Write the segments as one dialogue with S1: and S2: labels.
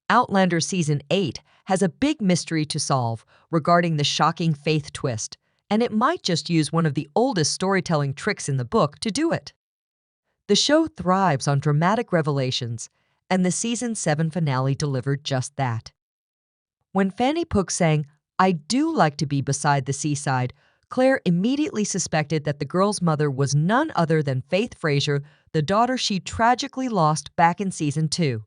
S1: Outlander Season 8 has a big mystery to solve regarding the shocking Faith twist, and it might just use one of the oldest storytelling tricks in the book to do it. The show thrives on dramatic revelations, and the Season 7 finale delivered just that. When Fanny Pook sang, "I do like to be beside the seaside," Claire immediately suspected that the girl's mother was none other than Faith Fraser, the daughter she tragically lost back in Season 2.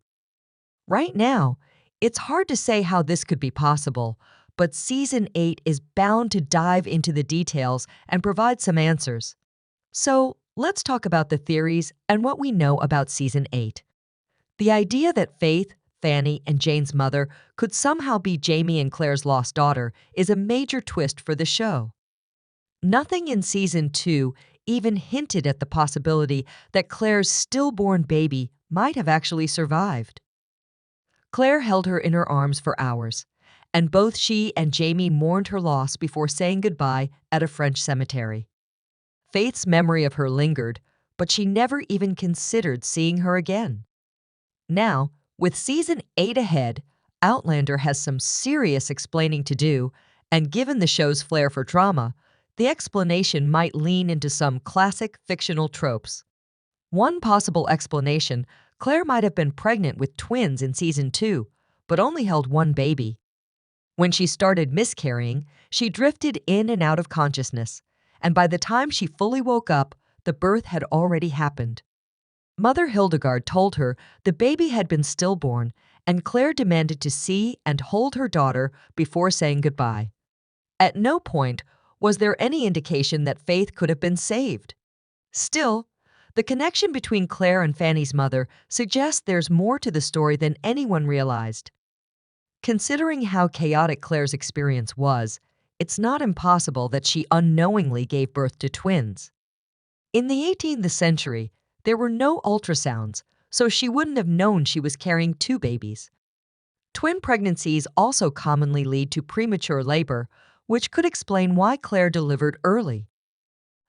S1: Right now, it's hard to say how this could be possible, but Season 8 is bound to dive into the details and provide some answers. So, let's talk about the theories and what we know about Season 8. The idea that Faith, Fanny, and Jane's mother could somehow be Jamie and Claire's lost daughter is a major twist for the show. Nothing in Season 2 even hinted at the possibility that Claire's stillborn baby might have actually survived. Claire held her in her arms for hours, and both she and Jamie mourned her loss before saying goodbye at a French cemetery. Faith's memory of her lingered, but she never even considered seeing her again. Now, with Season 8 ahead, Outlander has some serious explaining to do, and given the show's flair for drama, the explanation might lean into some classic fictional tropes. One possible explanation: Claire might have been pregnant with twins in Season 2, but only held one baby. When she started miscarrying, she drifted in and out of consciousness, and by the time she fully woke up, the birth had already happened. Mother Hildegard told her the baby had been stillborn, and Claire demanded to see and hold her daughter before saying goodbye. At no point was there any indication that Faith could have been saved. Still, the connection between Claire and Fanny's mother suggests there's more to the story than anyone realized. Considering how chaotic Claire's experience was, it's not impossible that she unknowingly gave birth to twins. In the 18th century, there were no ultrasounds, so she wouldn't have known she was carrying two babies. Twin pregnancies also commonly lead to premature labor, which could explain why Claire delivered early.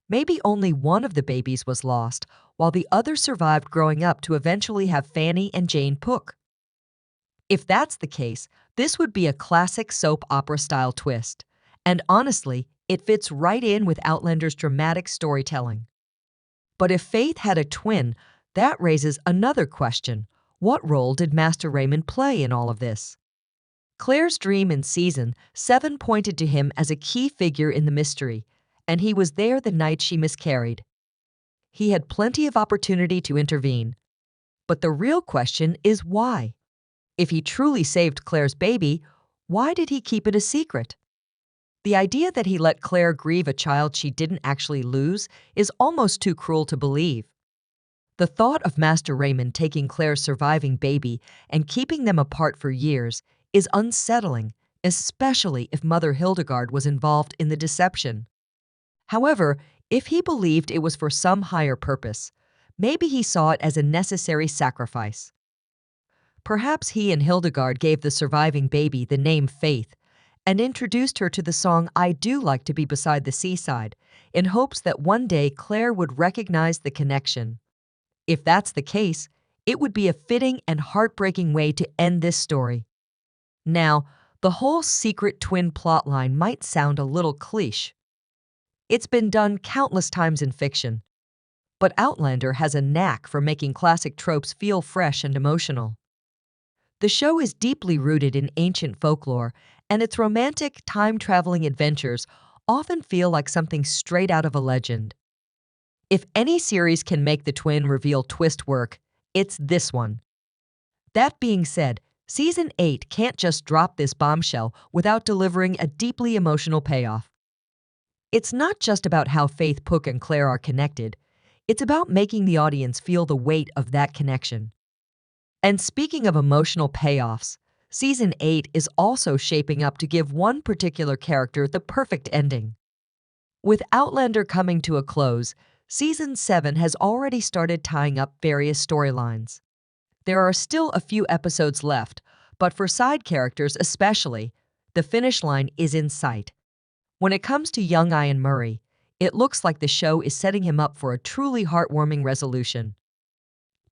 S1: Maybe only one of the babies was lost, while the other survived growing up to eventually have Fanny and Jane Pook. If that's the case, this would be a classic soap opera-style twist, and honestly, it fits right in with Outlander's dramatic storytelling. But if Faith had a twin, that raises another question: what role did Master Raymond play in all of this? Claire's dream in Season 7 pointed to him as a key figure in the mystery, and he was there the night she miscarried. He had plenty of opportunity to intervene. But the real question is why? If he truly saved Claire's baby, why did he keep it a secret? The idea that he let Claire grieve a child she didn't actually lose is almost too cruel to believe. The thought of Master Raymond taking Claire's surviving baby and keeping them apart for years is unsettling, especially if Mother Hildegard was involved in the deception. However, if he believed it was for some higher purpose, maybe he saw it as a necessary sacrifice. Perhaps he and Hildegard gave the surviving baby the name Faith and introduced her to the song "I Do Like to Be Beside the Seaside" in hopes that one day Claire would recognize the connection. If that's the case, it would be a fitting and heartbreaking way to end this story. Now, the whole secret twin plotline might sound a little cliché. It's been done countless times in fiction, but Outlander has a knack for making classic tropes feel fresh and emotional. The show is deeply rooted in ancient folklore, and its romantic, time-traveling adventures often feel like something straight out of a legend. If any series can make the twin reveal twist work, it's this one. That being said, Season 8 can't just drop this bombshell without delivering a deeply emotional payoff. It's not just about how Faith Pook and Claire are connected, it's about making the audience feel the weight of that connection. And speaking of emotional payoffs, Season 8 is also shaping up to give one particular character the perfect ending. With Outlander coming to a close, Season 7 has already started tying up various storylines. There are still a few episodes left, but for side characters especially, the finish line is in sight. When it comes to young Ian Murray, it looks like the show is setting him up for a truly heartwarming resolution.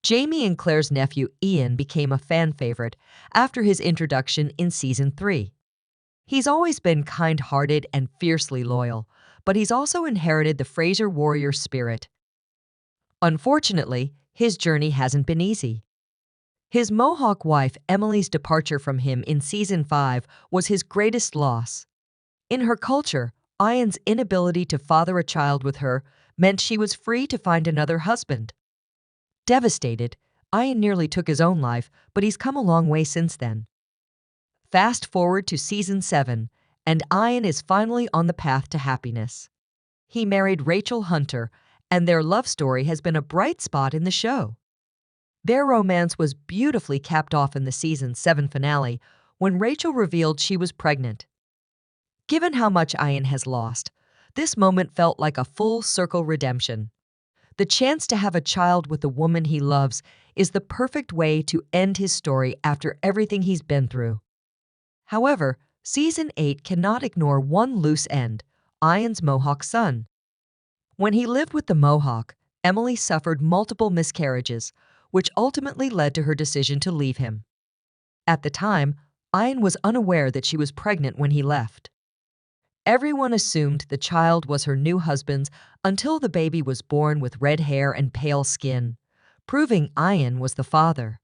S1: Jamie and Claire's nephew Ian became a fan favorite after his introduction in season 3. He's always been kind-hearted and fiercely loyal, but he's also inherited the Fraser warrior spirit. Unfortunately, his journey hasn't been easy. His Mohawk wife Emily's departure from him in season 5 was his greatest loss. In her culture, Ian's inability to father a child with her meant she was free to find another husband. Devastated, Ian nearly took his own life, but he's come a long way since then. Fast forward to season 7, and Ian is finally on the path to happiness. He married Rachel Hunter, and their love story has been a bright spot in the show. Their romance was beautifully capped off in the season 7 finale when Rachel revealed she was pregnant. Given how much Ian has lost, this moment felt like a full-circle redemption. The chance to have a child with the woman he loves is the perfect way to end his story after everything he's been through. However, season 8 cannot ignore one loose end: Ian's Mohawk son. When he lived with the Mohawk, Emily suffered multiple miscarriages, which ultimately led to her decision to leave him. At the time, Ian was unaware that she was pregnant when he left. Everyone assumed the child was her new husband's until the baby was born with red hair and pale skin, proving Ian was the father.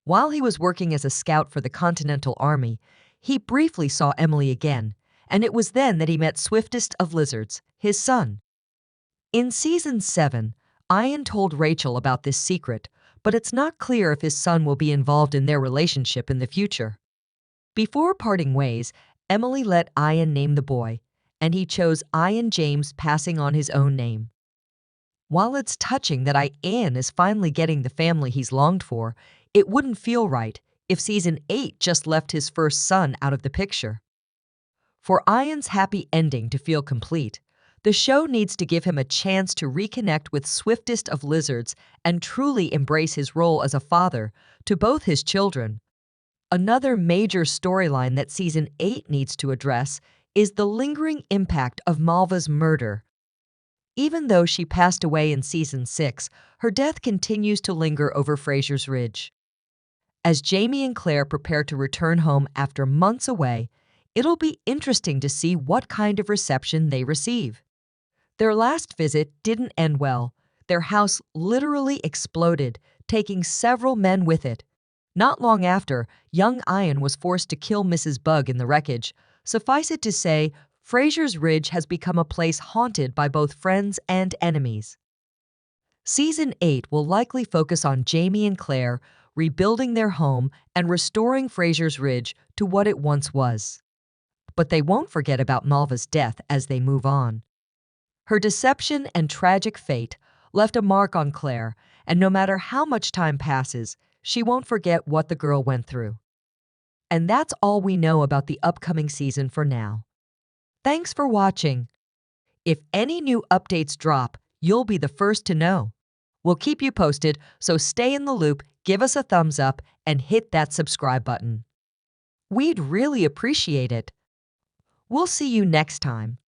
S1: While he was working as a scout for the Continental Army, he briefly saw Emily again, and it was then that he met Swiftest of Lizards, his son. In season 7, Ian told Rachel about this secret, but it's not clear if his son will be involved in their relationship in the future. Before parting ways, Emily let Ian name the boy, and he chose Ian James, passing on his own name. While it's touching that Ian is finally getting the family he's longed for, it wouldn't feel right if season 8 just left his first son out of the picture. For Ian's happy ending to feel complete, the show needs to give him a chance to reconnect with Swiftest of Lizards and truly embrace his role as a father to both his children. Another major storyline that season 8 needs to address is the lingering impact of Malva's murder. Even though she passed away in season 6, her death continues to linger over Fraser's Ridge. As Jamie and Claire prepare to return home after months away, it'll be interesting to see what kind of reception they receive. Their last visit didn't end well. Their house literally exploded, taking several men with it. Not long after, young Ian was forced to kill Mrs. Bug in the wreckage. Suffice it to say, Fraser's Ridge has become a place haunted by both friends and enemies. Season 8 will likely focus on Jamie and Claire rebuilding their home and restoring Fraser's Ridge to what it once was. But they won't forget about Malva's death as they move on. Her deception and tragic fate left a mark on Claire, and no matter how much time passes, she won't forget what the girl went through. And that's all we know about the upcoming season for now. Thanks for watching. If any new updates drop, you'll be the first to know. We'll keep you posted, so stay in the loop, give us a thumbs up, and hit that subscribe button. We'd really appreciate it. We'll see you next time.